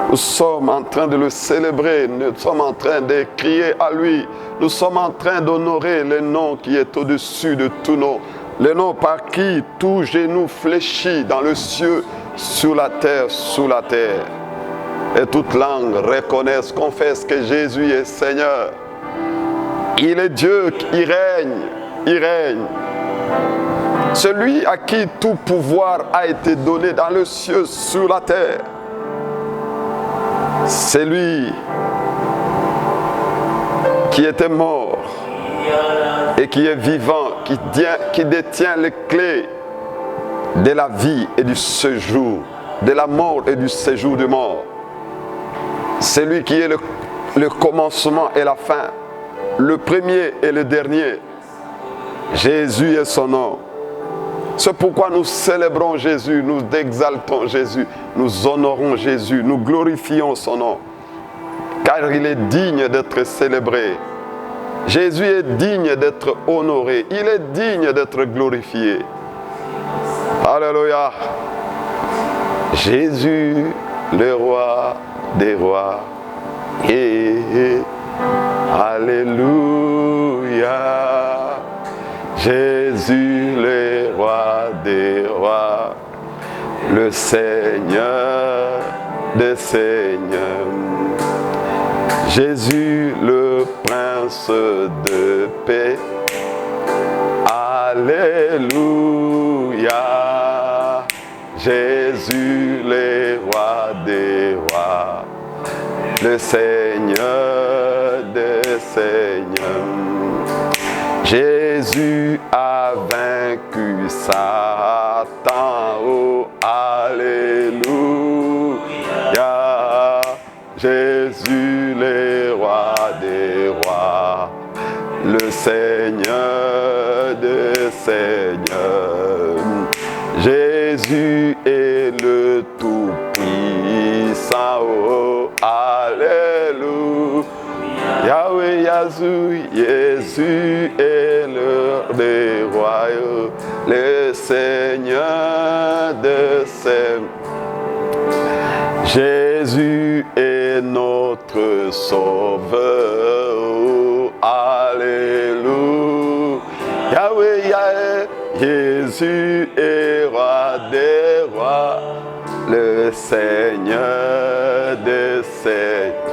Nous sommes en train de le célébrer, nous sommes en train de crier à lui, nous sommes en train d'honorer le nom qui est au-dessus de tous noms, le nom par qui tout genou fléchit dans le ciel, sur la terre, sous la terre. Et toute langue reconnaisse, confesse que Jésus est Seigneur. Il est Dieu, il règne, il règne. Celui à qui tout pouvoir a été donné dans le ciel, sur la terre. C'est lui qui était mort et qui est vivant, qui détient les clés de la vie et du séjour, de la mort et du séjour de mort. C'est lui qui est le commencement et la fin, le premier et le dernier. Jésus est son nom. C'est pourquoi nous célébrons Jésus, nous exaltons Jésus, nous honorons Jésus, nous glorifions son nom. Car il est digne d'être célébré. Jésus est digne d'être honoré. Il est digne d'être glorifié. Alléluia. Jésus, le roi des rois. Alléluia. Jésus, le roi des rois, le Seigneur des seigneurs. Jésus, le prince de paix. Alléluia. Jésus, le roi des rois, le Seigneur des seigneurs. Jésus a vaincu Satan, oh alléluia. Jésus, le roi des rois, le Seigneur des seigneurs. Jésus est le Tout-Puissant, oh alléluia. Yahweh Yazou, Jésus est le des rois, le Seigneur de seigneurs. Jésus est notre Sauveur, oh, alléluia. Yahweh Yahweh, Jésus est roi des rois, le Seigneur des seigneurs.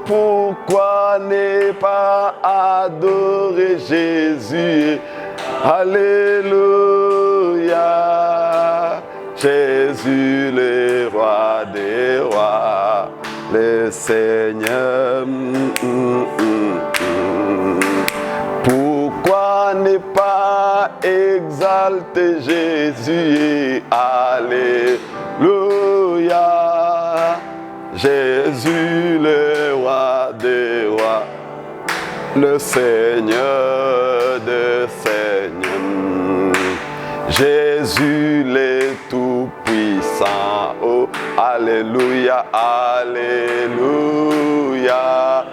Pourquoi ne pas adorer Jésus? Alléluia. Jésus, le roi des rois, le Seigneur. Pourquoi ne pas exalter Jésus? Alléluia. Jésus, le roi des rois, le Seigneur des seigneurs. Jésus, le tout-puissant, oh, alléluia, alléluia.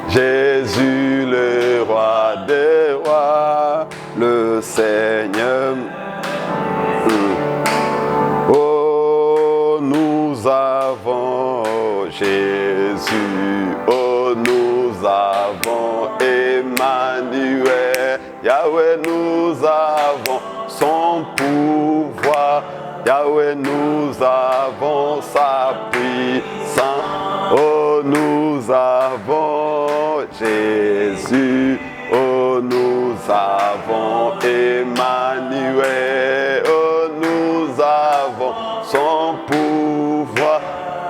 Jésus, le roi des rois, le Seigneur. Oh, nous avons Jésus, oh nous avons Emmanuel, Yahweh nous avons son pouvoir, Yahweh nous avons sa puissance, oh nous avons Jésus, oh nous avons Emmanuel, oh nous avons son pouvoir,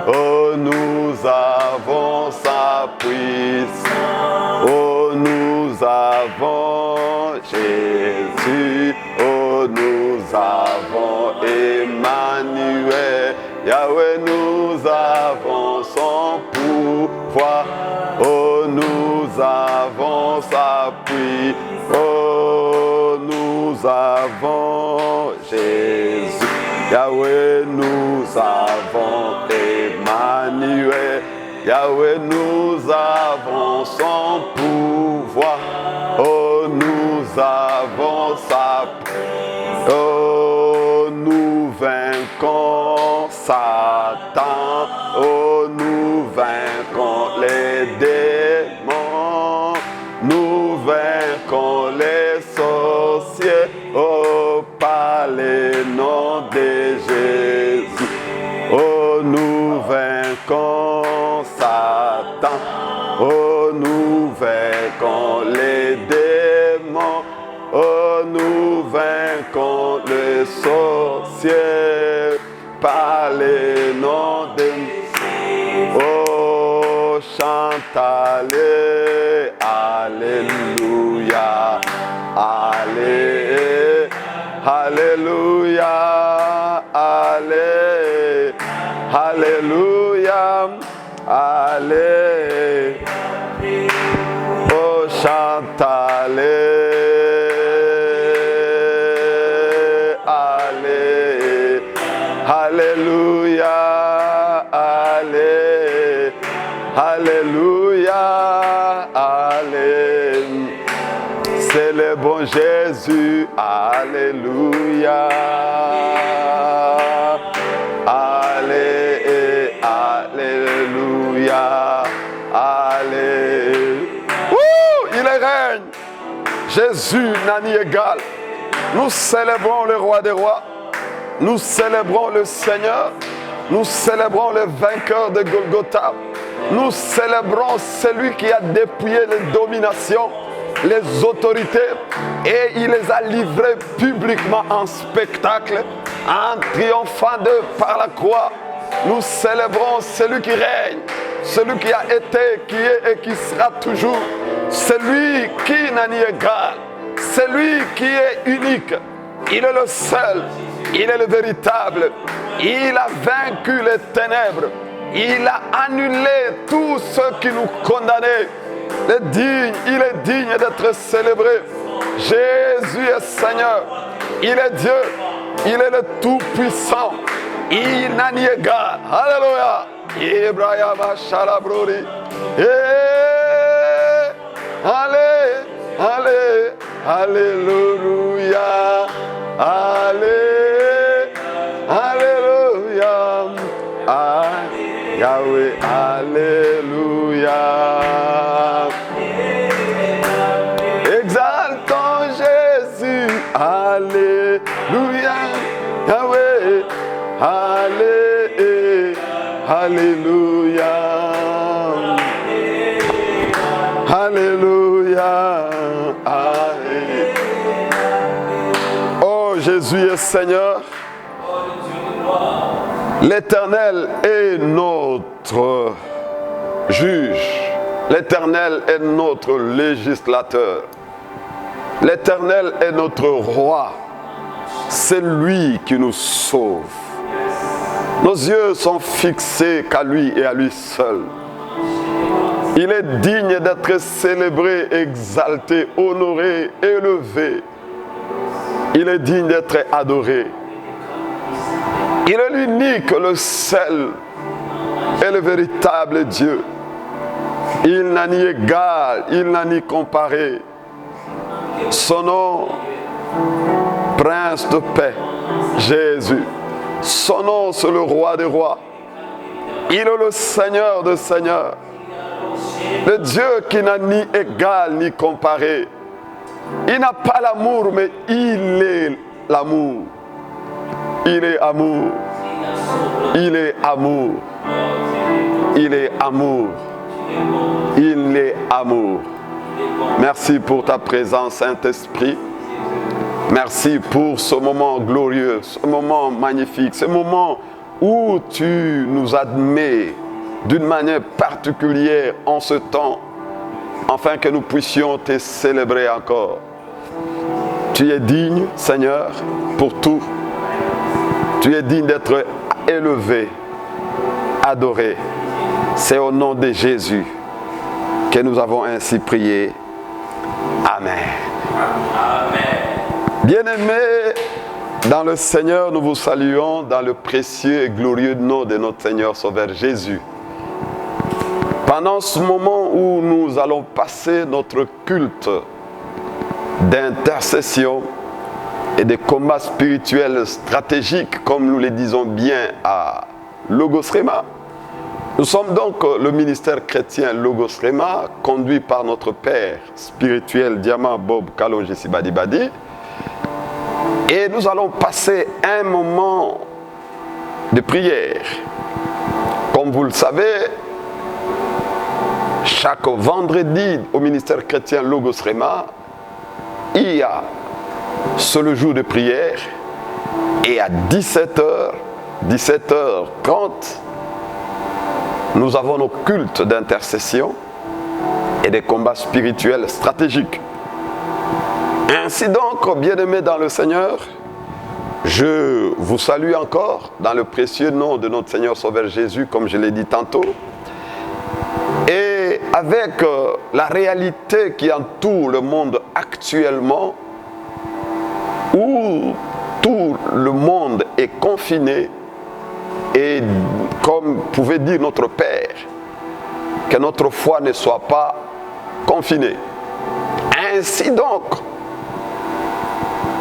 oh nous avons sa puissance, oh nous avons Jésus, oh nous avons Emmanuel, Yahweh nous avons son pouvoir, oh nous avons sa puissance, oh nous avons Jésus, Yahweh nous avons Emmanuel, Yahweh nous avons son pouvoir, oh nous avons sa puissance, oh nous vainquons Satan. nous vaincrons les sorciers, oh, par le nom de Jésus. Oh, nous vaincrons Satan, oh, nous vaincrons les démons, oh, nous vaincrons les sorciers, par le nom de Jésus. Oh, chante alléluia, allez, alléluia, allez, alléluia, allez. Oh, chante allez, alléluia, allez, alléluia, allez. C'est le bon Jésus, alléluia. Allez, alléluia, allez. Il règne. Jésus n'a ni égal. Nous célébrons le roi des rois. Nous célébrons le Seigneur. Nous célébrons le vainqueur de Golgotha. Nous célébrons celui qui a dépouillé les dominations, les autorités, et il les a livrées publiquement en spectacle, en triomphant d'eux par la croix. Nous célébrons celui qui règne, celui qui a été, qui est et qui sera toujours, celui qui n'a ni égal, celui qui est unique. Il est le seul, il est le véritable. Il a vaincu les ténèbres. Il a annulé tous ceux qui nous condamnaient. Il est digne d'être célébré. Jésus est Seigneur. Il est Dieu. Il est le Tout-Puissant. Il n'a ni égal. Alléluia. Ibrahim Shalabruri. Allez, allez, alléluia. Allez, alléluia. Yahweh, alléluia. Exaltons Jésus, alléluia. Yahweh, alléluia. Alléluia. Oh, Jésus est Seigneur. L'Éternel est notre juge. L'Éternel est notre législateur. L'Éternel est notre roi. C'est lui qui nous sauve. Nos yeux sont fixés qu'à lui et à lui seul. Il est digne d'être célébré, exalté, honoré, élevé. Il est digne d'être adoré. Il est l'unique, le seul et le véritable Dieu. Il n'a ni égal, il n'a ni comparé. Son nom, Prince de paix, Jésus. Son nom, c'est le roi des rois. Il est le Seigneur des seigneurs. Le Dieu qui n'a ni égal ni comparé. Il n'a pas l'amour, mais il est l'amour. Il est amour. Il est amour. Il est amour. Il est amour. Merci pour ta présence, Saint-Esprit. Merci pour ce moment glorieux, ce moment magnifique, ce moment où tu nous admets d'une manière particulière en ce temps, afin que nous puissions te célébrer encore. Tu es digne, Seigneur, pour tout. Tu es digne d'être élevé, adoré. C'est au nom de Jésus que nous avons ainsi prié. Amen. Amen. Bien-aimés, dans le Seigneur, nous vous saluons dans le précieux et glorieux nom de notre Seigneur Sauveur Jésus. Pendant ce moment où nous allons passer notre culte d'intercession et de combat spirituel stratégique, comme nous le disons bien à Logos Rema, Nous sommes donc le ministère chrétien Logos Rema, conduit par notre père spirituel Diamant Bob Kalonji Sibadi Badi. Et nous allons passer un moment de prière. Comme vous le savez, chaque vendredi au ministère chrétien Logos Rema, il y a le jour de prière. Et à 17h, 17h30, nous avons nos cultes d'intercession et des combats spirituels stratégiques. Ainsi donc, bien-aimés dans le Seigneur, je vous salue encore dans le précieux nom de notre Seigneur Sauveur Jésus, comme je l'ai dit tantôt. Et avec la réalité qui entoure le monde actuellement, où tout le monde est confiné, et comme pouvait dire notre Père, que notre foi ne soit pas confinée. Ainsi donc,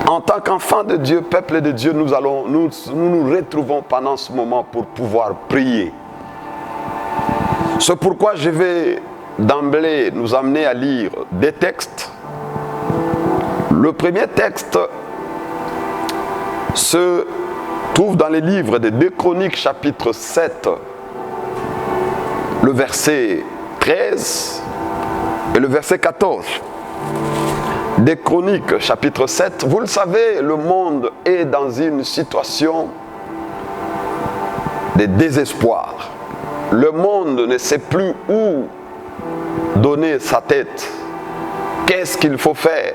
en tant qu'enfants de Dieu, peuple de Dieu, nous nous retrouvons pendant ce moment pour pouvoir prier. C'est pourquoi je vais d'emblée nous amener à lire des textes. Le premier texte se trouve dans les livres des 2 Chroniques, chapitre 7, le verset 13 et le verset 14. Des Chroniques, chapitre 7, vous le savez, le monde est dans une situation de désespoir. Le monde ne sait plus où donner sa tête. Qu'est-ce qu'il faut faire?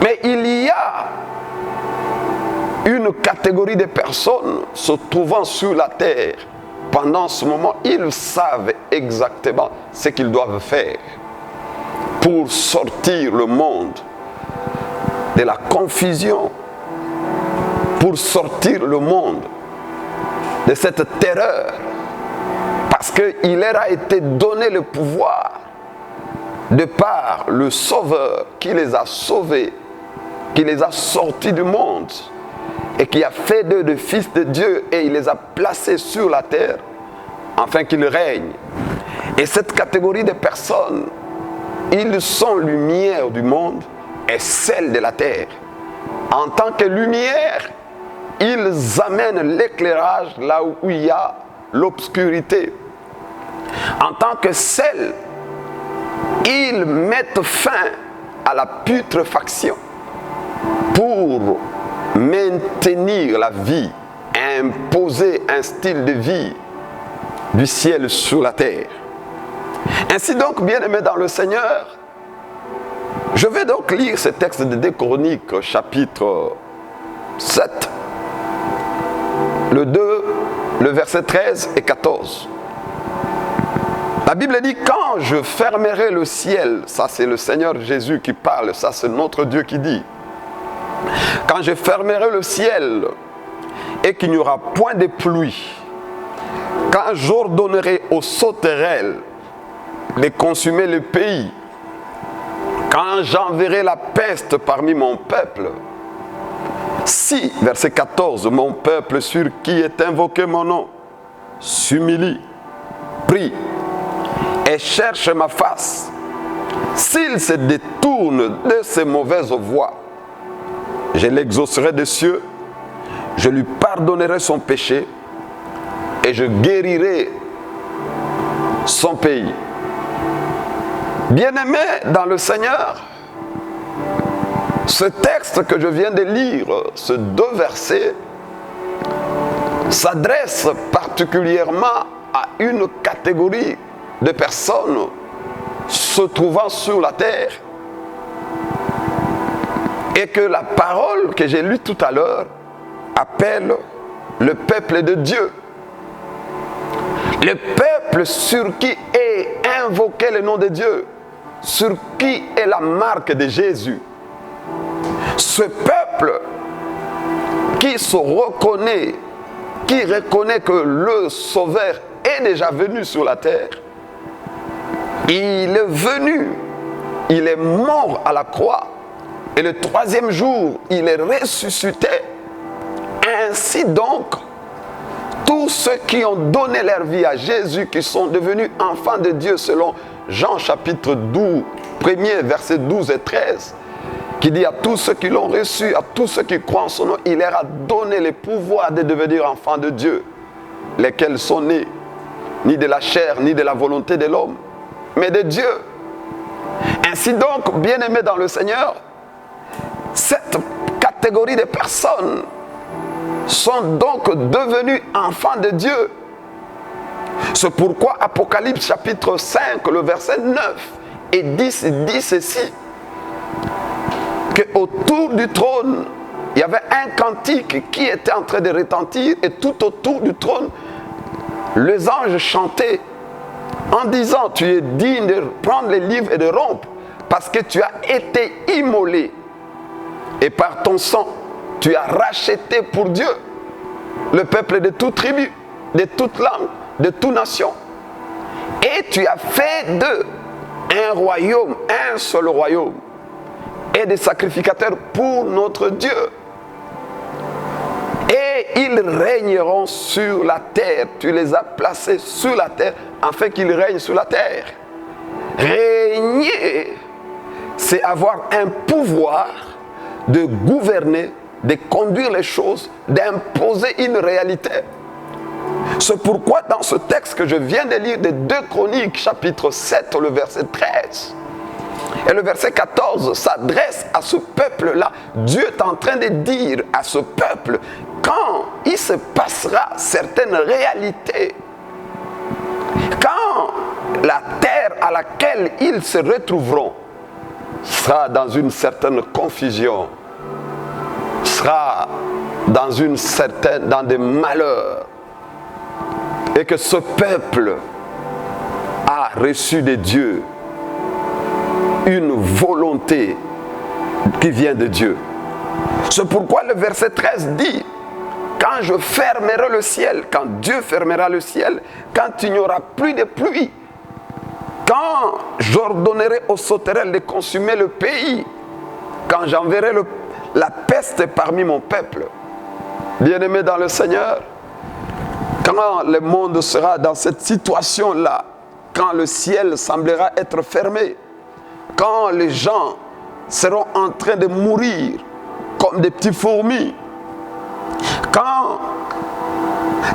Mais il y a une catégorie de personnes se trouvant sur la terre. Pendant ce moment, ils savent exactement ce qu'ils doivent faire pour sortir le monde de la confusion, pour sortir le monde de cette terreur, parce qu'il leur a été donné le pouvoir de par le Sauveur qui les a sauvés, qui les a sortis du monde et qui a fait d'eux des fils de Dieu, et il les a placés sur la terre afin qu'ils règnent. Et cette catégorie de personnes, ils sont lumière du monde et celle de la terre. En tant que lumière, ils amènent l'éclairage là où il y a l'obscurité. En tant que sel, ils mettent fin à la putréfaction pour maintenir la vie, imposer un style de vie du ciel sur la terre. Ainsi donc, bien-aimés dans le Seigneur, je vais donc lire ce texte de 2 Chroniques, chapitre 7, le 2, le verset 13 et 14. La Bible dit, quand je fermerai le ciel, ça c'est le Seigneur Jésus qui parle, ça c'est notre Dieu qui dit, quand je fermerai le ciel et qu'il n'y aura point de pluie, quand j'ordonnerai aux sauterelles de consumer le pays, quand j'enverrai la peste parmi mon peuple, si, verset 14, mon peuple sur qui est invoqué mon nom, s'humilie, prie et cherche ma face, s'il se détourne de ses mauvaises voies, je l'exaucerai des cieux, je lui pardonnerai son péché et je guérirai son pays. Bien-aimés dans le Seigneur, ce texte que je viens de lire, ces 2 versets, s'adresse particulièrement à une catégorie de personnes se trouvant sur la terre, et que la parole que j'ai lue tout à l'heure appelle le peuple de Dieu. Le peuple sur qui est invoqué le nom de Dieu, sur qui est la marque de Jésus. Ce peuple qui se reconnaît, qui reconnaît que le Sauveur est déjà venu sur la terre. Il est venu, il est mort à la croix, et le 3e jour, il est ressuscité. Ainsi donc, tous ceux qui ont donné leur vie à Jésus, qui sont devenus enfants de Dieu selon Jean chapitre 12, 1er, versets 12 et 13, qui dit à tous ceux qui l'ont reçu, à tous ceux qui croient en son nom, il leur a donné le pouvoir de devenir enfants de Dieu, lesquels sont nés ni de la chair, ni de la volonté de l'homme, mais de Dieu. Ainsi donc, bien-aimés dans le Seigneur, cette catégorie de personnes sont donc devenus enfants de Dieu. C'est pourquoi Apocalypse chapitre 5, le verset 9 et 10 dit ceci, qu'autour du trône, il y avait un cantique qui était en train de retentir, et tout autour du trône, les anges chantaient en disant, tu es digne de prendre les livres et de rompre, parce que tu as été immolé, et par ton sang, tu as racheté pour Dieu le peuple de toute tribu, de toute langue, de toute nation. Et tu as fait d'eux un royaume, un seul royaume, et des sacrificateurs pour notre Dieu. Et ils régneront sur la terre. Tu les as placés sur la terre, afin qu'ils règnent sur la terre. Régner, c'est avoir un pouvoir de gouverner, de conduire les choses, d'imposer une réalité. C'est pourquoi dans ce texte que je viens de lire de 2 Chroniques, chapitre 7, le verset 13, et le verset 14 s'adresse à ce peuple-là. Dieu est en train de dire à ce peuple, quand il se passera certaines réalités, quand la terre à laquelle ils se retrouveront sera dans une certaine confusion, sera dans des malheurs, et que ce peuple a reçu de Dieu une volonté qui vient de Dieu. C'est pourquoi le verset 13 dit, quand je fermerai le ciel, quand Dieu fermera le ciel, quand il n'y aura plus de pluie, quand j'ordonnerai aux sauterelles de consumer le pays, quand j'enverrai la peste parmi mon peuple, bien-aimés dans le Seigneur, quand le monde sera dans cette situation-là, quand le ciel semblera être fermé, quand les gens seront en train de mourir comme des petits fourmis, quand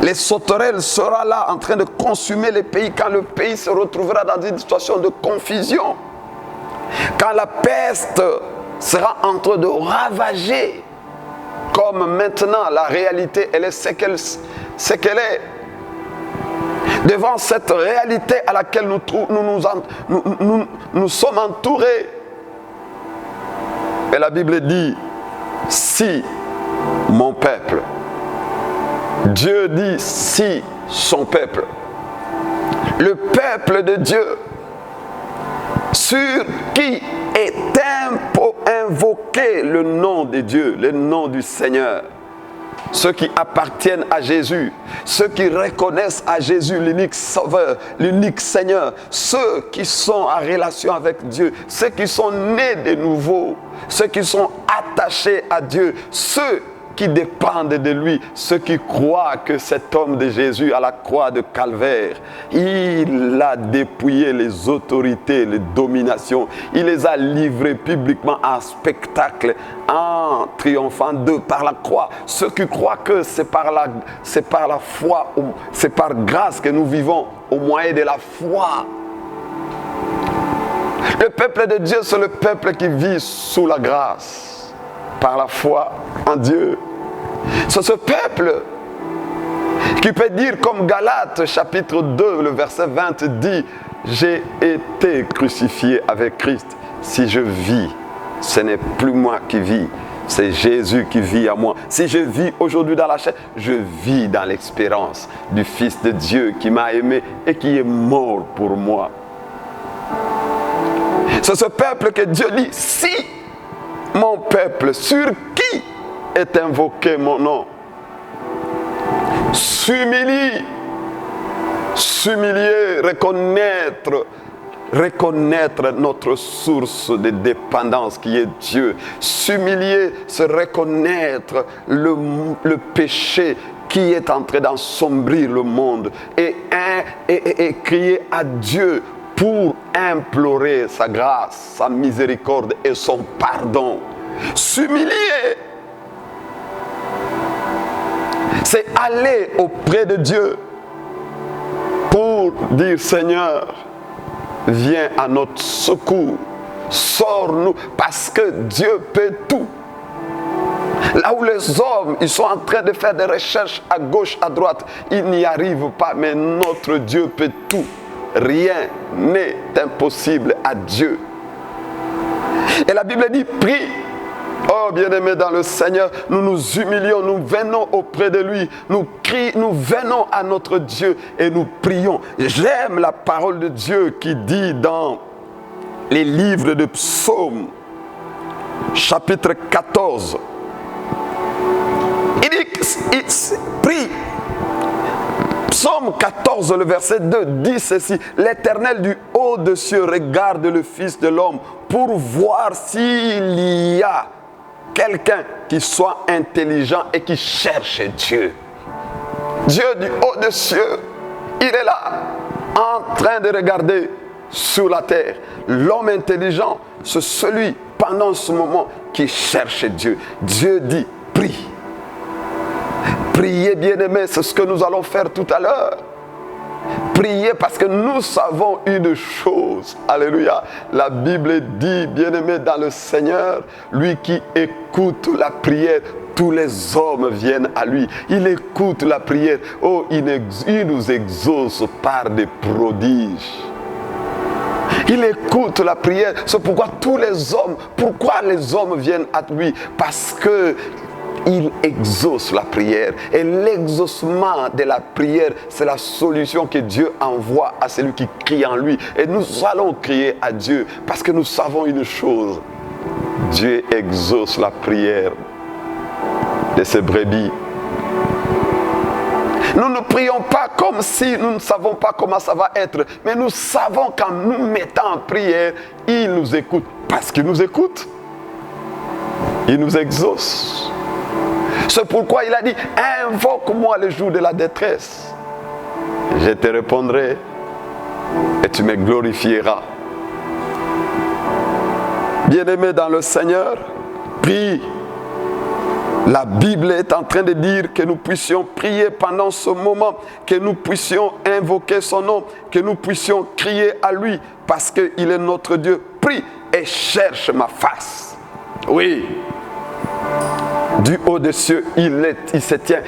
les sauterelles seront là en train de consumer le pays, quand le pays se retrouvera dans une situation de confusion, quand la peste sera en train de ravager, comme maintenant la réalité, elle est ce qu'elle est. Devant cette réalité à laquelle nous sommes entourés. Et la Bible dit, si mon peuple, Dieu dit si son peuple, le peuple de Dieu, sur qui est invoqué le nom de Dieu, le nom du Seigneur. Ceux qui appartiennent à Jésus, ceux qui reconnaissent à Jésus l'unique Sauveur, l'unique Seigneur, ceux qui sont en relation avec Dieu, ceux qui sont nés de nouveau, ceux qui sont attachés à Dieu, ceux qui dépendent de lui, ceux qui croient que cet homme de Jésus à la croix de Calvaire, il a dépouillé les autorités, les dominations, il les a livrés publiquement en spectacle, en triomphant d'eux par la croix. Ceux qui croient que c'est par la foi, c'est par grâce que nous vivons au moyen de la foi. Le peuple de Dieu, c'est le peuple qui vit sous la grâce, par la foi en Dieu. C'est ce peuple qui peut dire comme Galates chapitre 2, le verset 20 dit, j'ai été crucifié avec Christ. Si je vis, ce n'est plus moi qui vis, c'est Jésus qui vit à moi. Si je vis aujourd'hui dans la chair, je vis dans l'expérience du Fils de Dieu qui m'a aimé et qui est mort pour moi. C'est ce peuple que Dieu dit, si mon peuple, sur qui est invoqué mon nom, s'humilie, reconnaître notre source de dépendance qui est Dieu, s'humilier, se reconnaître le péché qui est en train d'ensombrir le monde et crier à Dieu pour implorer sa grâce, sa miséricorde et son pardon. S'humilier, c'est aller auprès de Dieu pour dire: Seigneur, viens à notre secours, sors-nous, parce que Dieu peut tout. Là où les hommes, ils sont en train de faire des recherches à gauche, à droite, ils n'y arrivent pas, mais notre Dieu peut tout. Rien n'est impossible à Dieu. Et la Bible dit: prie. Oh bien-aimés dans le Seigneur, nous nous humilions, nous venons auprès de lui, nous crions, nous venons à notre Dieu et nous prions. J'aime la parole de Dieu qui dit dans les livres de Psaumes, chapitre 14, il dit, prie. Psaume 14, le verset 2 dit ceci: l'Éternel du haut des cieux regarde le Fils de l'homme pour voir s'il y a quelqu'un qui soit intelligent et qui cherche Dieu. Dieu du haut des cieux, il est là, en train de regarder sur la terre. L'homme intelligent, c'est celui, pendant ce moment, qui cherche Dieu. Dieu dit: prie. Priez, bien-aimés, c'est ce que nous allons faire tout à l'heure. Priez parce que nous savons une chose. Alléluia. La Bible dit, bien-aimés dans le Seigneur, lui qui écoute la prière, tous les hommes viennent à lui. Il écoute la prière. Oh, il nous exauce par des prodiges. Il écoute la prière. C'est pourquoi tous les hommes, pourquoi les hommes viennent à lui? Parce que il exauce la prière. Et l'exaucement de la prière, c'est la solution que Dieu envoie à celui qui crie en lui. Et nous allons crier à Dieu parce que nous savons une chose: Dieu exauce la prière de ses brebis. Nous ne prions pas comme si nous ne savons pas comment ça va être, mais nous savons qu'en nous mettant en prière, il nous écoute. Parce qu'il nous écoute, il nous exauce. C'est pourquoi il a dit: invoque-moi le jour de la détresse. Je te répondrai et tu me glorifieras. Bien-aimés dans le Seigneur, prie. La Bible est en train de dire que nous puissions prier pendant ce moment, que nous puissions invoquer son nom, que nous puissions crier à lui, parce qu'il est notre Dieu. Prie et cherche ma face. Oui. Du haut des cieux, il se tient,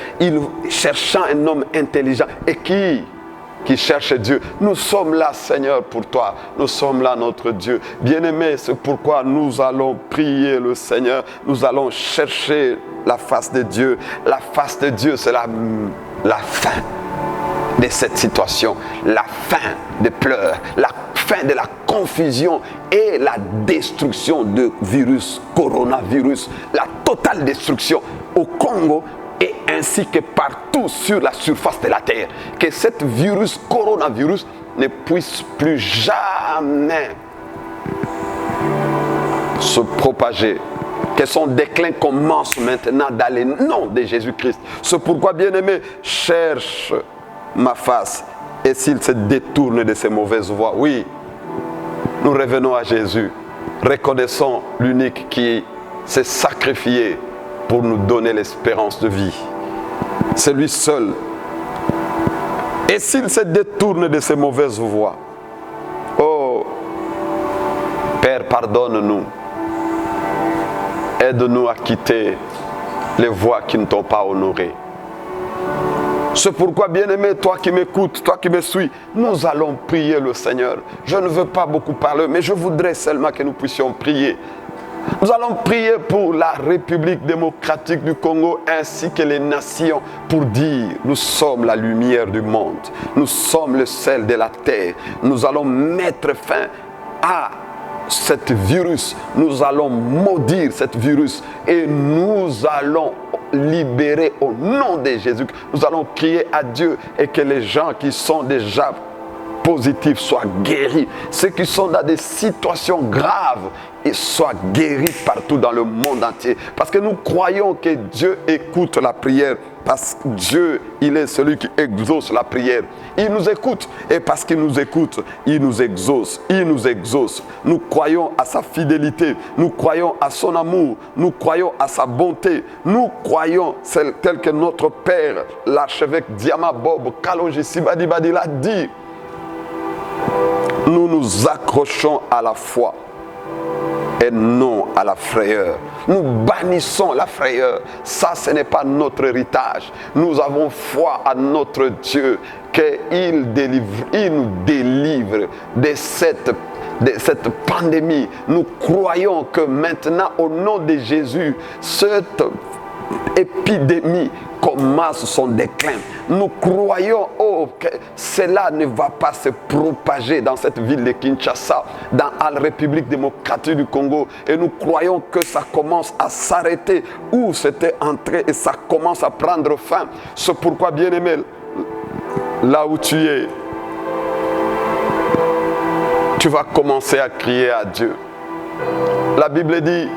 cherchant un homme intelligent. Et qui cherche Dieu. Nous sommes là, Seigneur, pour toi. Nous sommes là, notre Dieu. Bien-aimés, c'est pourquoi nous allons prier le Seigneur. Nous allons chercher la face de Dieu. La face de Dieu, c'est la fin de cette situation. La fin des pleurs. La fin de la confusion et la destruction du coronavirus. La totale destruction au Congo et ainsi que partout sur la surface de la terre. Que cet coronavirus ne puisse plus jamais se propager. Que son déclin commence maintenant dans le nom de Jésus-Christ. C'est pourquoi, bien-aimé, cherche ma face. Et s'il se détourne de ses mauvaises voies, oui, nous revenons à Jésus. Reconnaissons l'unique qui s'est sacrifié pour nous donner l'espérance de vie. C'est lui seul. Et s'il se détourne de ses mauvaises voies, oh, Père, pardonne-nous. Aide-nous à quitter les voies qui ne t'ont pas honoré. C'est pourquoi, bien-aimé, toi qui m'écoutes, toi qui me suis, nous allons prier le Seigneur. Je ne veux pas beaucoup parler, mais je voudrais seulement que nous puissions prier. Nous allons prier pour la République démocratique du Congo ainsi que les nations pour dire: nous sommes la lumière du monde, nous sommes le sel de la terre. Nous allons mettre fin à cet virus, nous allons maudire cet virus et nous allons libérer au nom de Jésus. Nous allons crier à Dieu et que les gens qui sont déjà positifs soient guéris. Ceux qui sont dans des situations graves, soit guéri partout dans le monde entier. Parce que nous croyons que Dieu écoute la prière. Parce que Dieu, il est celui qui exauce la prière. Il nous écoute. Et parce qu'il nous écoute, il nous exauce. Il nous exauce. Nous croyons à sa fidélité. Nous croyons à son amour. Nous croyons à sa bonté. Nous croyons, tel que notre Père, l'archevêque Diama Bob Kalonji Sibadibadi l'a dit. Nous nous accrochons à la foi et non à la frayeur. Nous bannissons la frayeur. Ça, ce n'est pas notre héritage. Nous avons foi à notre Dieu qu'il nous délivre de cette pandémie. Nous croyons que maintenant, au nom de Jésus, cette épidémie commence son déclin. Nous croyons que cela ne va pas se propager dans cette ville de Kinshasa, dans la République démocratique du Congo. Et nous croyons que ça commence à s'arrêter où c'était entré et ça commence à prendre fin. C'est pourquoi, bien-aimé, là où tu es, tu vas commencer à crier à Dieu. La Bible dit,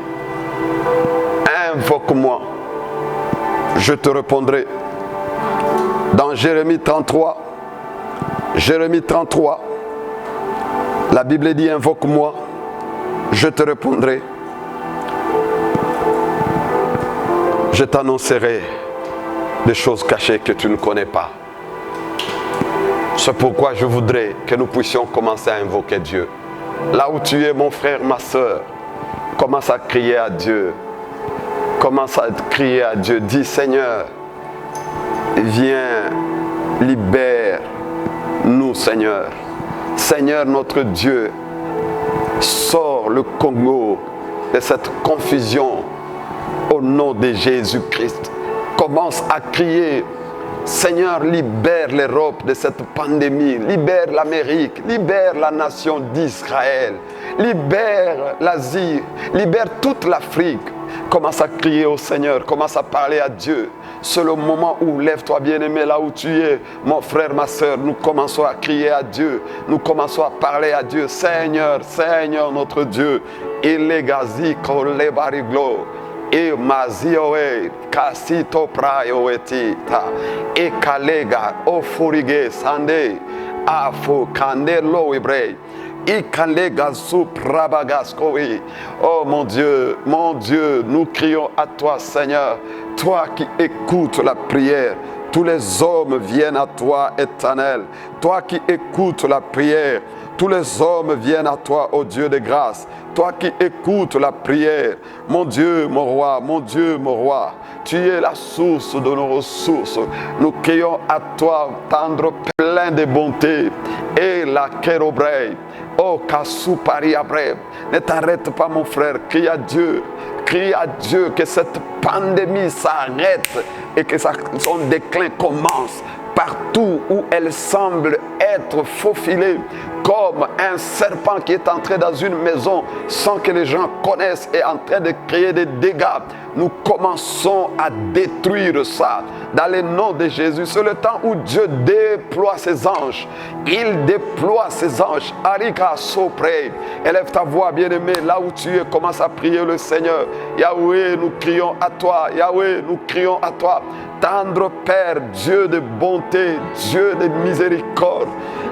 invoque-moi, je te répondrai. Dans Jérémie 33, la Bible dit, invoque-moi, je te répondrai. Je t'annoncerai des choses cachées que tu ne connais pas. C'est pourquoi je voudrais que nous puissions commencer à invoquer Dieu. Là où tu es, mon frère, ma soeur, commence à crier à Dieu. Commence à crier à Dieu. Dis, Seigneur, viens, libère-nous, Seigneur. Seigneur, notre Dieu, sors le Congo de cette confusion au nom de Jésus-Christ. Commence à crier. Seigneur, libère l'Europe de cette pandémie, libère l'Amérique, libère la nation d'Israël, libère l'Asie, libère toute l'Afrique. Commence à crier au Seigneur, commence à parler à Dieu. C'est le moment où, lève-toi bien-aimé, là où tu es, mon frère, ma soeur, nous commençons à crier à Dieu, nous commençons à parler à Dieu. Seigneur, Seigneur notre Dieu, il est gazi le bariglo. E mazioe kasito prayo etita e kalega ofurige sande afo kandelo ebrei e kalega suprabagaskoe. Oh mon Dieu, nous crions à toi, Seigneur, toi qui écoutes la prière. Tous les hommes viennent à toi, Éternel. Toi qui écoutes la prière. Tous les hommes viennent à toi, ô Dieu de grâce. Toi qui écoutes la prière. Mon Dieu, mon roi, mon Dieu, mon roi. Tu es la source de nos ressources. Nous crions à toi, tendre plein de bonté. Et la kérobrei. Oh, Kasupari Abreb. Ne t'arrête pas, mon frère. Crie à Dieu. Crie à Dieu que cette pandémie s'arrête et que son déclin commence. Partout où elle semble être faufilée comme un serpent qui est entré dans une maison sans que les gens connaissent et en train de créer des dégâts. Nous commençons à détruire ça dans le nom de Jésus. C'est le temps où Dieu déploie ses anges. Il déploie ses anges. Arika Soprei. Élève ta voix, bien-aimé, là où tu es, commence à prier le Seigneur. Yahweh, nous crions à toi. Yahweh, nous crions à toi. Tendre Père, Dieu de bonté, Dieu de miséricorde.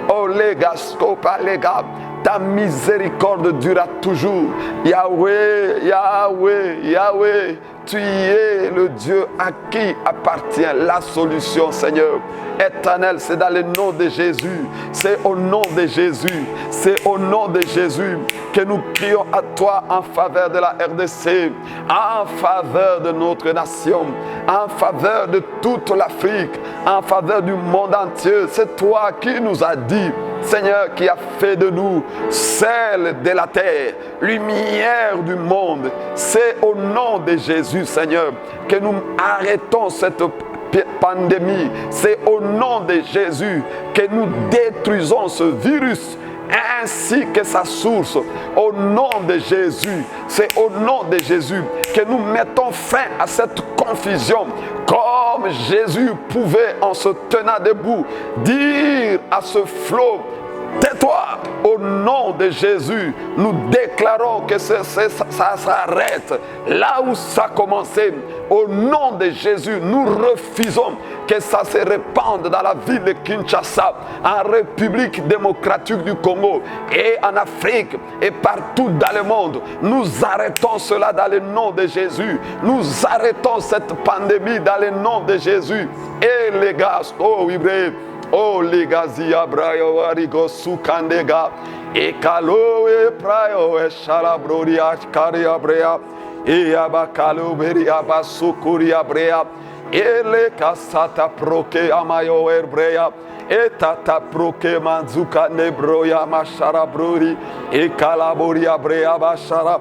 Oh les gars, ta miséricorde durera toujours. Yahweh, Yahweh, Yahweh, tu es le Dieu à qui appartient la solution, Seigneur. Éternel, c'est dans le nom de Jésus. C'est au nom de Jésus. C'est au nom de Jésus que nous crions à toi en faveur de la RDC, en faveur de notre nation, en faveur de toute l'Afrique, en faveur du monde entier. C'est toi qui nous as dit, Seigneur, qui a fait de nous sel de la terre, lumière du monde. C'est au nom de Jésus, Seigneur, que nous arrêtons cette pandémie. C'est au nom de Jésus que nous détruisons ce virus ainsi que sa source. Au nom de Jésus, c'est au nom de Jésus que nous mettons fin à cette confusion, comme Jésus pouvait, en se tenant debout, dire à ce flot: Tais-toi au nom de Jésus. Nous déclarons que ça s'arrête là où ça a commencé. Au nom de Jésus, nous refusons que ça se répande dans la ville de Kinshasa, en République démocratique du Congo et en Afrique et partout dans le monde. Nous arrêtons cela dans le nom de Jésus. Nous arrêtons cette pandémie dans le nom de Jésus. Et les gars, oh Ibrahim, oh les gars, Yabrayo, Arigo, Sukandega, et Kalo, et Prayo, et Shalabroria, Kariabrea, et Abakalo, Beriaba, Sukuria, Brea, et les Kasata Proke, Amayo, Erbrea, et Tata Proke, Manzuka, Nebroya, Mashara, Bruri, et Kalaboria, Brea, Bashara,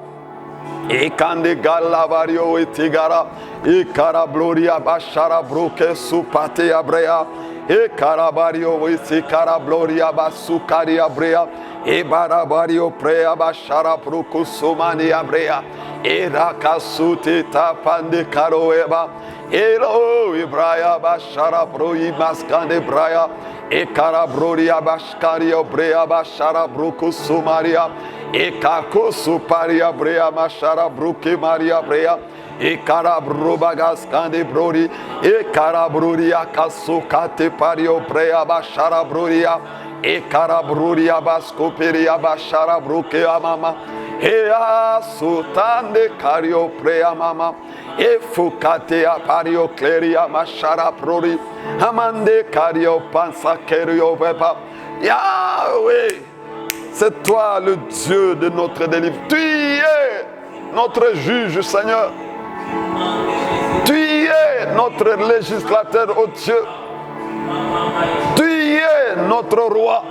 et Kande Galavario, et Tigara, et Karabloria, Bashara, Broke, Supate, Abrea, e Carabario, e Carabloria, Basucaria Brea, e Barabario Prea, Bashara Procusumani Abrea, e Rakasute Tapande Caroeba, e Lo Ibraya, Bashara Broi Mascande Braya, e Carabroria, Bascario Brea, Bashara Brucusumaria, e Cacosu Paria Brea, Mashara Bruque Maria Brea, e Carabrubagas Candebrori, e Carabruria Casocate Pario Prea Basharaburia, e Carabruria Bascoperia Basharabruque Mama, e a Sultande Cario Prea Mama, e Fucate Pario Cleria Masharaprori, Amande Cario Pansa Kerio Pepa, Yahweh, c'est toi le Dieu de notre délivrance. Tu es notre juge, Seigneur. Tu es notre législateur, ô Dieu. Tu es notre roi.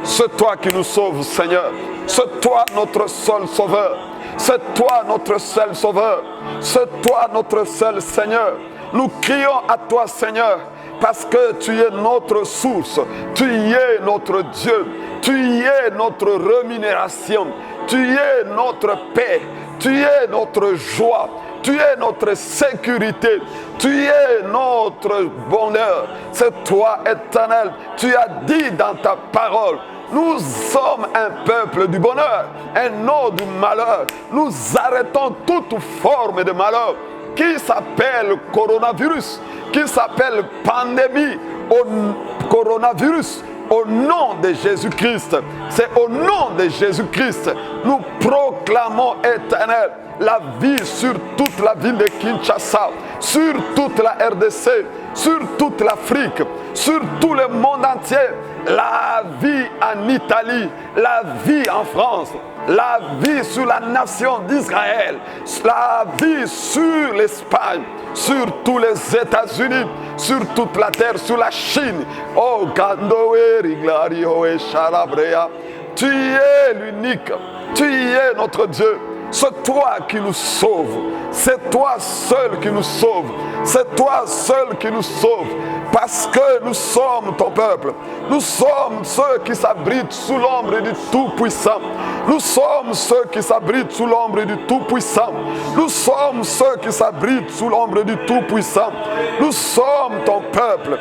C'est toi qui nous sauves, Seigneur. C'est toi notre seul sauveur. C'est toi notre seul sauveur. C'est toi notre seul Seigneur. Nous crions à toi, Seigneur, parce que tu es notre source. Tu es notre Dieu. Tu es notre rémunération. Tu es notre paix. Tu es notre joie. Tu es notre sécurité. Tu es notre bonheur. C'est toi, Éternel. Tu as dit dans ta parole, nous sommes un peuple du bonheur et non du malheur. Nous arrêtons toute forme de malheur qui s'appelle coronavirus, qui s'appelle pandémie, au coronavirus. Au nom de Jésus-Christ, c'est au nom de Jésus-Christ, nous proclamons, Éternel, la vie sur toute la ville de Kinshasa, sur toute la RDC, sur toute l'Afrique, sur tout le monde entier, la vie en Italie, la vie en France, la vie sur la nation d'Israël, la vie sur l'Espagne, sur tous les États-Unis, sur toute la terre, sur la Chine. Oh, Gandoe, Riglario et Charabrea, tu es l'unique, tu es notre Dieu. C'est toi qui nous sauves. C'est toi seul qui nous sauve. C'est toi seul qui nous sauve. Parce que nous sommes ton peuple. Nous sommes ceux qui s'abritent sous l'ombre du Tout-Puissant. Nous sommes ceux qui s'abritent sous l'ombre du Tout-Puissant. Nous sommes ceux qui s'abritent sous l'ombre du Tout-Puissant. Nous sommes ton peuple.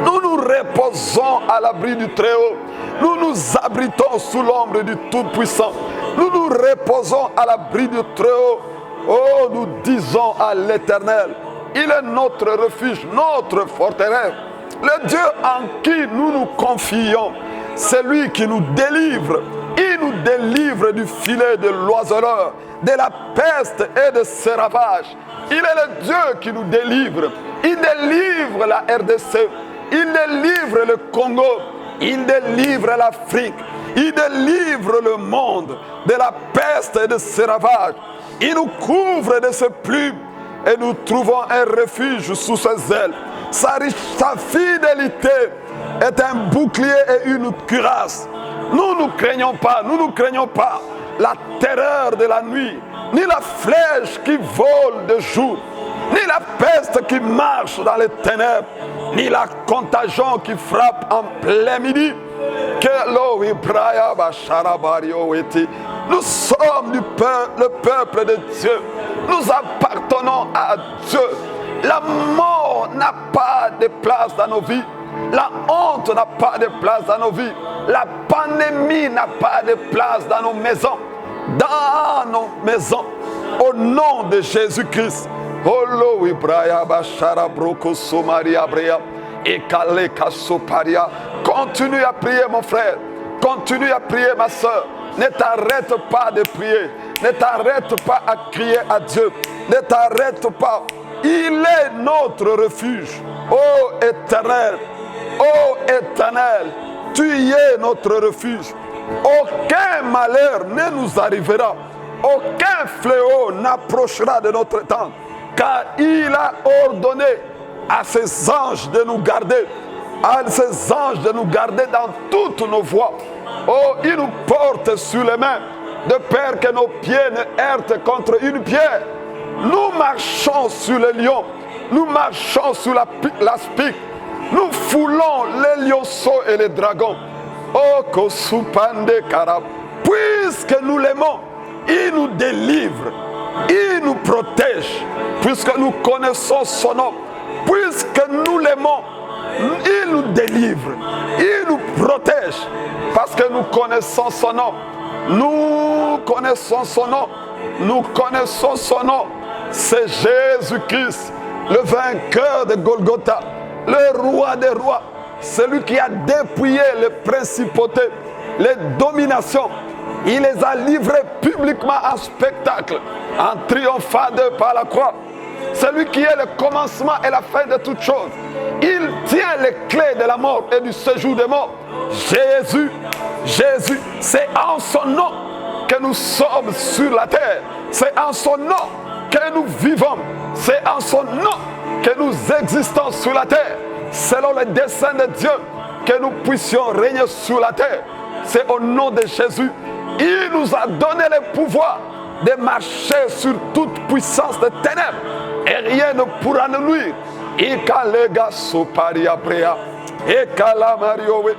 Nous nous reposons à l'abri du Très-Haut. Nous nous abritons sous l'ombre du Tout-Puissant. Nous nous reposons à l'abri du Très-Haut. Oh, nous disons à l'Éternel, il est notre refuge, notre forteresse. Le Dieu en qui nous nous confions, c'est lui qui nous délivre. Il nous délivre du filet de l'oiseleur, de la peste et de ses ravages. Il est le Dieu qui nous délivre. Il délivre la RDC. Il délivre le Congo. Il délivre l'Afrique. Il délivre le monde de la peste et de ses ravages. Il nous couvre de ses plumes et nous trouvons un refuge sous ses ailes. Sa fidélité est un bouclier et une cuirasse. Nous ne craignons pas la terreur de la nuit, ni la flèche qui vole de jour, ni la peste qui marche dans les ténèbres, ni la contagion qui frappe en plein midi. Nous sommes le peuple de Dieu. Nous appartenons à Dieu. La mort n'a pas de place dans nos vies. La honte n'a pas de place dans nos vies. La pandémie n'a pas de place dans nos maisons. Dans nos maisons. Au nom de Jésus-Christ. Continue à prier, mon frère. Continue à prier, ma soeur. Ne t'arrête pas de prier. Ne t'arrête pas à crier à Dieu. Ne t'arrête pas. Il est notre refuge. Ô Éternel, ô Éternel, tu es notre refuge. Aucun malheur ne nous arrivera. Aucun fléau n'approchera de notre tente. Car il a ordonné à ses anges de nous garder. À ses anges de nous garder dans toutes nos voies. Oh, il nous porte sur les mains, de peur que nos pieds ne heurtent contre une pierre. Nous marchons sur les lions, nous marchons sur la spique, nous foulons les lionceaux et les dragons. Oh, Kosupande Karab, puisque nous l'aimons, il nous délivre, il nous protège, puisque nous connaissons son nom, puisque nous l'aimons, il nous délivre, il nous protège, parce que nous connaissons son nom. Nous connaissons son nom. Nous connaissons son nom. C'est Jésus-Christ, le vainqueur de Golgotha, le roi des rois, celui qui a dépouillé les principautés, les dominations. Il les a livrés publiquement en spectacle, en triomphant d'eux par la croix. Celui qui est le commencement et la fin de toutes choses. Il tient les clés de la mort et du séjour des morts. Jésus, Jésus, c'est en son nom que nous sommes sur la terre. C'est en son nom que nous vivons. C'est en son nom que nous existons sur la terre. Selon le dessein de Dieu, que nous puissions régner sur la terre. C'est au nom de Jésus. Il nous a donné le pouvoir de marcher sur toute puissance de ténèbres. Et rien ne pourra nous nuire. Ikalega soparia brea. Ekala mariowe.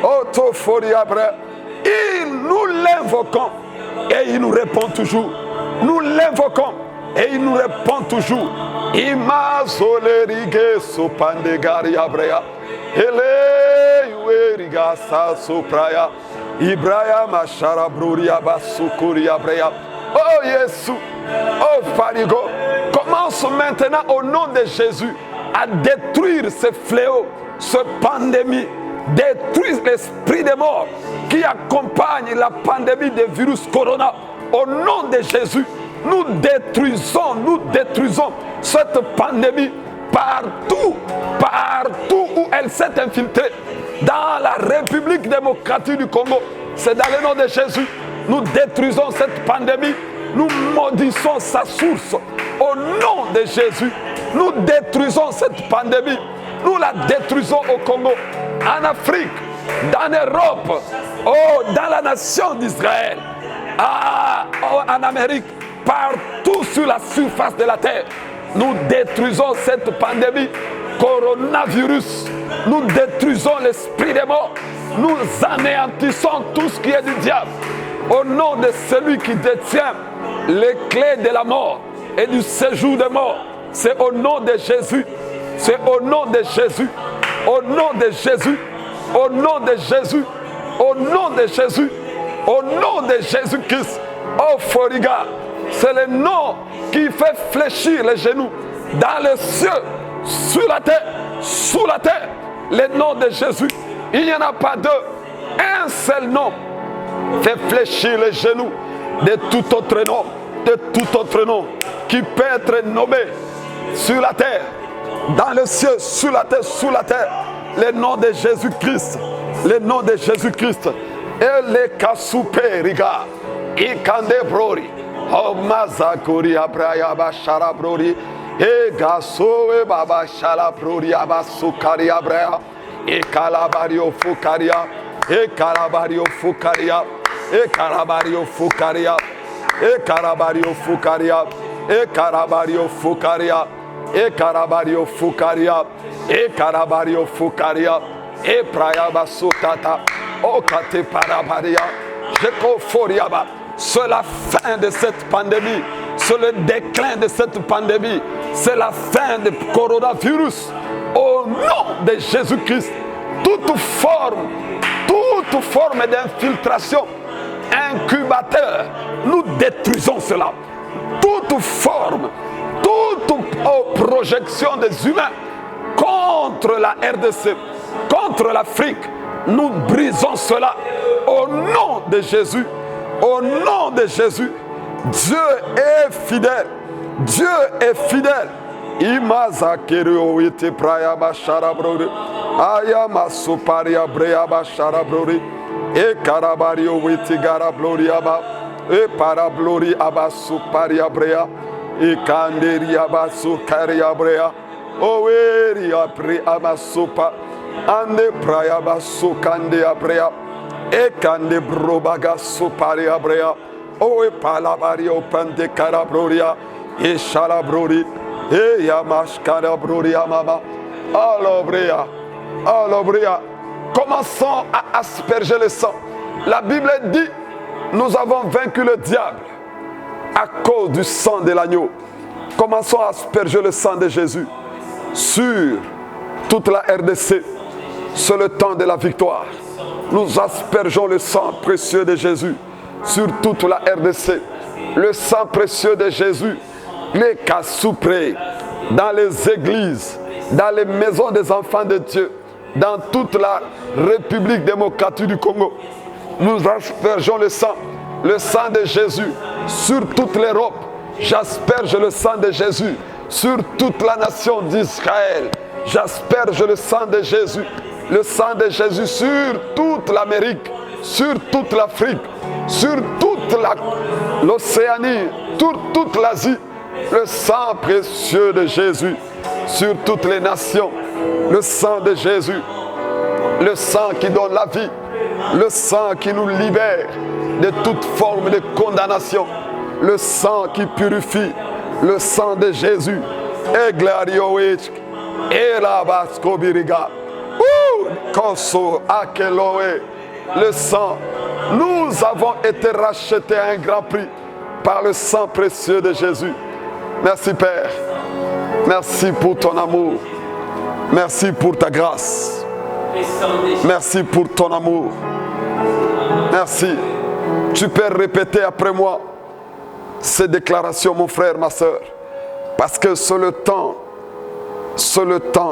Autoforia brea. Nous l'invoquons et il nous répond toujours. Nous l'invoquons et il nous répond toujours. Imazolerige sopandegaria brea. Ele rigasa sopraya. Ibraya machara bruria basukuria brea. Oh Jésus, oh Farigo, commence maintenant au nom de Jésus à détruire ce fléau, cette pandémie, détruire l'esprit des morts qui accompagne la pandémie du virus corona. Au nom de Jésus, nous détruisons cette pandémie partout où elle s'est infiltrée. Dans la République démocratique du Congo, c'est dans le nom de Jésus. Nous détruisons cette pandémie, nous maudissons sa source. Au nom de Jésus, nous détruisons cette pandémie. Nous la détruisons au Congo, en Afrique, dans l'Europe, dans la nation d'Israël, en Amérique, partout sur la surface de la terre. Nous détruisons cette pandémie, coronavirus. Nous détruisons l'esprit des morts. Nous anéantissons tout ce qui est du diable. Au nom de celui qui détient les clés de la mort et du séjour des morts. C'est au nom de Jésus. C'est au nom de Jésus. Au nom de Jésus. Au nom de Jésus. Au nom de Jésus. Au nom de Jésus-Christ. Oh Foriga. C'est le nom qui fait fléchir les genoux dans les cieux, sur la terre, sous la terre. Le nom de Jésus. Il n'y en a pas deux. Un seul nom fait fléchir les genoux de tout autre nom qui peut être nommé sur la terre, dans le ciel, sur la terre, sous la terre. Le nom de Jésus-Christ. Le nom de Jésus-Christ. Et les kasuperiga. Ikande brori. Oh mazakuri abraya bashara brori. E gasoe baba shala brori abasukari abrea. E calabario fucaria. E calabario fucaria. E calabario fucaria. E calabario fucaria. E calabario fucaria. E calabario fucaria. E calabario fucaria. E praia basutata. O kate parabaria. Jeko foriaba. C'est la fin de cette pandémie. C'est le déclin de cette pandémie. C'est la fin du coronavirus. Au nom de Jésus-Christ, toute forme d'infiltration, incubateur, nous détruisons cela. Toute forme, toute projection des humains contre la RDC, contre l'Afrique, nous brisons cela au nom de Jésus. Au nom de Jésus, Dieu est fidèle. Dieu est fidèle. Imazakerio ite praya bashara brori. Ayama soparia brea bashara brori. E karabario ite gara gloria ba. E para blori aba soparia brea. E kanderia ba sokaria brea. Oeria pre ama sopa. Ande praya ba sokande abrea. E kande brobaga soparia brea. O e palabario pande karabroria. E shalabrori. E yamashkara broria mama. Alobrea. Alobrea. Commençons à asperger le sang. La Bible dit, nous avons vaincu le diable à cause du sang de l'agneau. Commençons à asperger le sang de Jésus sur toute la RDC. C'est le temps de la victoire. Nous aspergeons le sang précieux de Jésus sur toute la RDC. Le sang précieux de Jésus, les cas souprés, dans les églises, dans les maisons des enfants de Dieu, dans toute la République démocratique du Congo. Nous aspergeons le sang de Jésus sur toute l'Europe. J'asperge le sang de Jésus sur toute la nation d'Israël. J'asperge le sang de Jésus sur toute l'Amérique, sur toute l'Afrique, sur toute l'Océanie, toute l'Asie. Le sang précieux de Jésus sur toutes les nations. Le sang de Jésus, le sang qui donne la vie, le sang qui nous libère de toute forme de condamnation, le sang qui purifie, le sang de Jésus. Eglarioich, Elabascobiriga, Koso Akeloe, le sang. Nous avons été rachetés à un grand prix par le sang précieux de Jésus. Merci Père. Merci pour ton amour. Merci pour ta grâce. Merci pour ton amour. Merci. Tu peux répéter après moi ces déclarations, mon frère, ma soeur. Parce que c'est le temps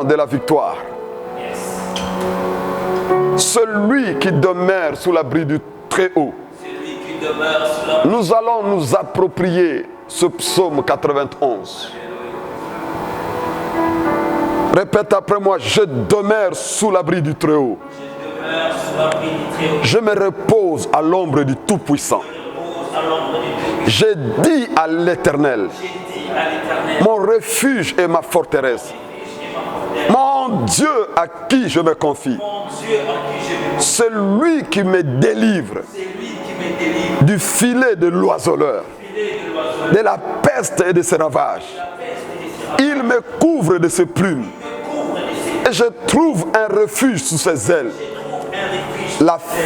de la victoire. Celui qui demeure sous l'abri du Très-Haut. Nous allons nous approprier ce psaume 91. Répète après moi, je demeure sous l'abri du Très-Haut. Je me repose à l'ombre du Tout-Puissant. J'ai dit à l'Éternel, mon refuge et ma forteresse, mon Dieu à qui je me confie, celui qui me délivre du filet de l'oiseleur, de la peste et de ses ravages. Il me couvre de ses plumes et je trouve un refuge sous ses ailes.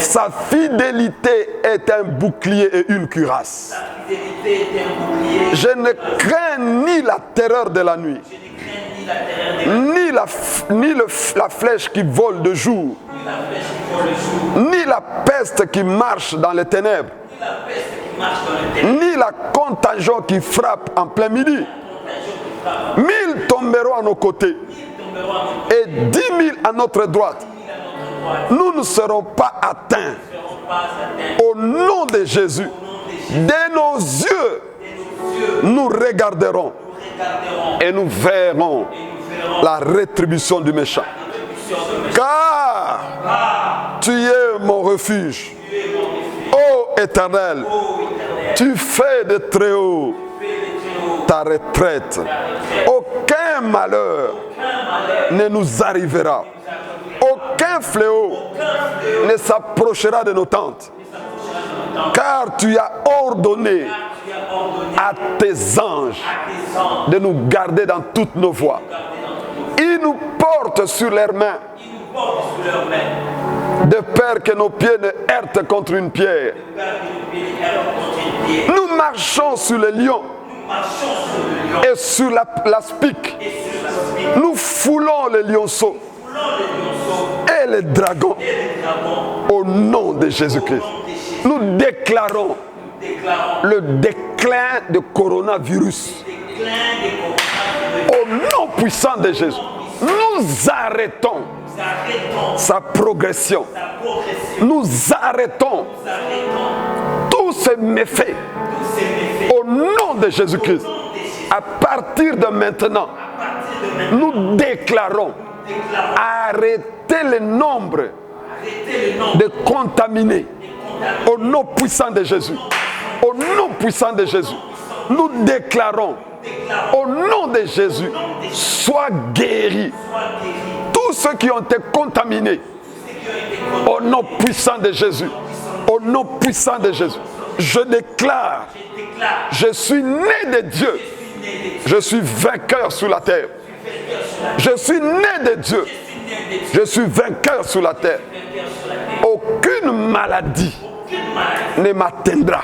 Sa fidélité est un bouclier et une cuirasse. Je ne crains ni la terreur de la nuit, ni la flèche qui vole de jour, ni la peste qui marche dans les ténèbres, ni la contagion qui frappe en plein midi. 1000 tomberont à nos côtés et 10 000 à notre droite. Nous ne serons pas atteints. Au nom de Jésus, de nos yeux, nous regarderons et nous verrons la rétribution du méchant. Car tu es mon refuge. Ô Éternel, tu fais de très haut ta retraite. Aucun malheur ne nous arrivera. Aucun fléau ne s'approchera de nos tentes. Car tu as ordonné à tes anges de nous garder dans toutes nos voies. Ils nous portent sur leurs mains, de peur que nos pieds ne heurtent contre une pierre. Nous marchons sur les lions et sur la spique. Nous foulons les lionceaux et les dragons au nom de Jésus-Christ. Nous déclarons le déclin du coronavirus au nom puissant de Jésus. Nous arrêtons sa progression. Nous arrêtons tous ces méfaits au nom de Jésus-Christ. À partir de maintenant, nous déclarons arrêtez le nombre de contaminés au nom puissant de Jésus. Au nom puissant de Jésus, nous déclarons au nom de Jésus, sois guéris. Tous ceux qui ont été contaminés, au nom puissant de Jésus, au nom puissant de Jésus, je déclare, je suis né de Dieu, je suis vainqueur sur la terre. Je suis né de Dieu, je suis vainqueur sur la terre. Aucune maladie ne m'atteindra.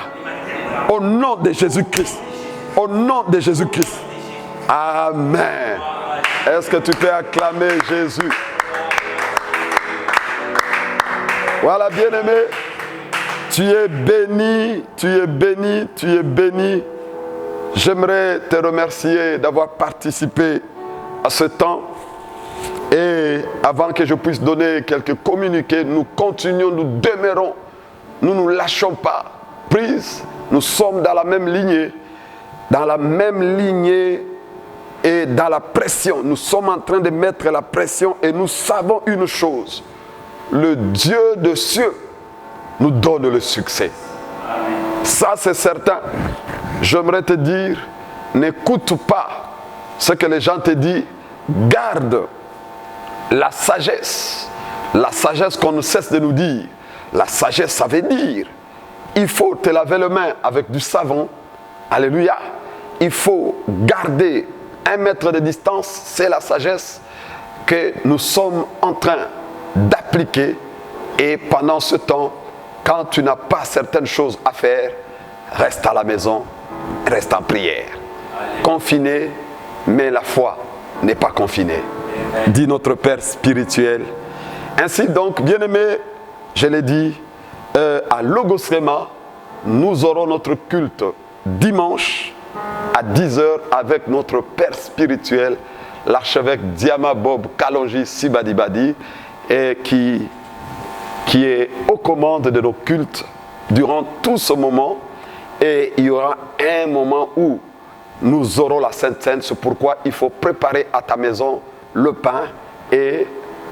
Au nom de Jésus-Christ. Au nom de Jésus-Christ. Amen. Est-ce que tu peux acclamer Jésus? Voilà, bien-aimé. Tu es béni, tu es béni, tu es béni. J'aimerais te remercier d'avoir participé à ce temps. Et avant que je puisse donner quelques communiqués, nous continuons, nous demeurons, nous ne nous lâchons pas prise. Nous sommes dans la même lignée et dans la pression. Nous sommes en train de mettre la pression et nous savons une chose. Le Dieu de cieux nous donne le succès. Ça, c'est certain. J'aimerais te dire, n'écoute pas ce que les gens te disent. Garde la sagesse qu'on ne cesse de nous dire. La sagesse, ça veut dire, il faut te laver les mains avec du savon. Alléluia. Il faut garder 1 mètre de distance. C'est la sagesse que nous sommes en train d'appliquer. Et pendant ce temps, quand tu n'as pas certaines choses à faire, reste à la maison, reste en prière. Confiné, mais la foi n'est pas confinée. Dit notre Père spirituel. Ainsi donc, bien-aimés, je l'ai dit, à Logos Rema, nous aurons notre culte dimanche à 10h avec notre Père spirituel, l'archevêque Diama Bob Kalonji Sibadibadi, et qui est aux commandes de nos cultes durant tout ce moment. Et il y aura un moment où nous aurons la Sainte Seine. C'est pourquoi il faut préparer à ta maison le pain et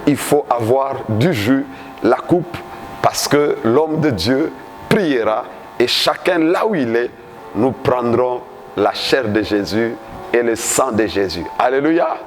il faut avoir du jus, la coupe, parce que l'homme de Dieu priera et chacun là où il est, nous prendrons la chair de Jésus et le sang de Jésus. Alléluia.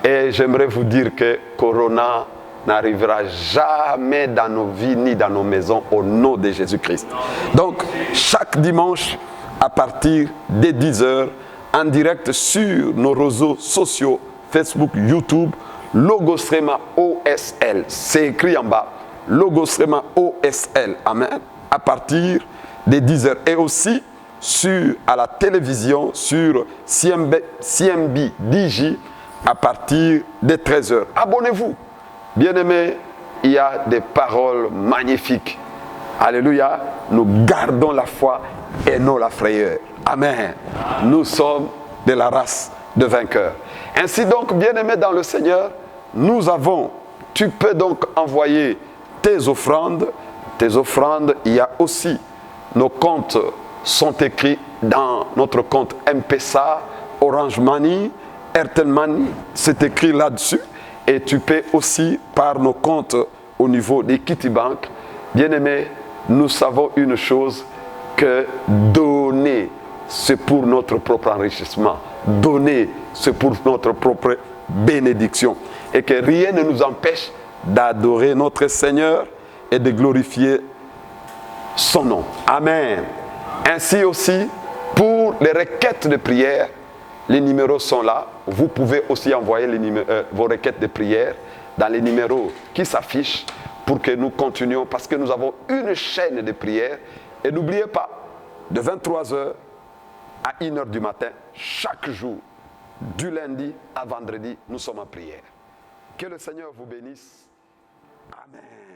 Et j'aimerais vous dire que Corona n'arrivera jamais dans nos vies ni dans nos maisons au nom de Jésus-Christ. Donc, chaque dimanche, à partir des 10h, en direct sur nos réseaux sociaux, Facebook, YouTube, Logos Rema OSL. C'est écrit en bas, Logos Rema OSL. Amen. À partir des 10h. Et aussi à la télévision, sur CMB DJ, à partir des 13h. Abonnez-vous. Bien-aimés, il y a des paroles magnifiques. Alléluia. Nous gardons la foi et non la frayeur. Amen. Nous sommes de la race de vainqueurs. Ainsi donc, bien-aimés dans le Seigneur, tu peux donc envoyer tes offrandes. Tes offrandes, il y a aussi, nos comptes sont écrits dans notre compte M-Pesa, Orange Money, Airtel Money, c'est écrit là-dessus. Et tu peux aussi par nos comptes au niveau d'Equity Bank. Bien-aimés, nous savons une chose, que donner, c'est pour notre propre enrichissement. Donner, c'est pour notre propre bénédiction. Et que rien ne nous empêche d'adorer notre Seigneur et de glorifier son nom. Amen. Ainsi aussi, pour les requêtes de prière, les numéros sont là. Vous pouvez aussi envoyer vos requêtes de prière dans les numéros qui s'affichent pour que nous continuions, parce que nous avons une chaîne de prière. Et n'oubliez pas, de 23h à 1h du matin, chaque jour, Du lundi à vendredi, nous sommes en prière. Que le Seigneur vous bénisse. Amen.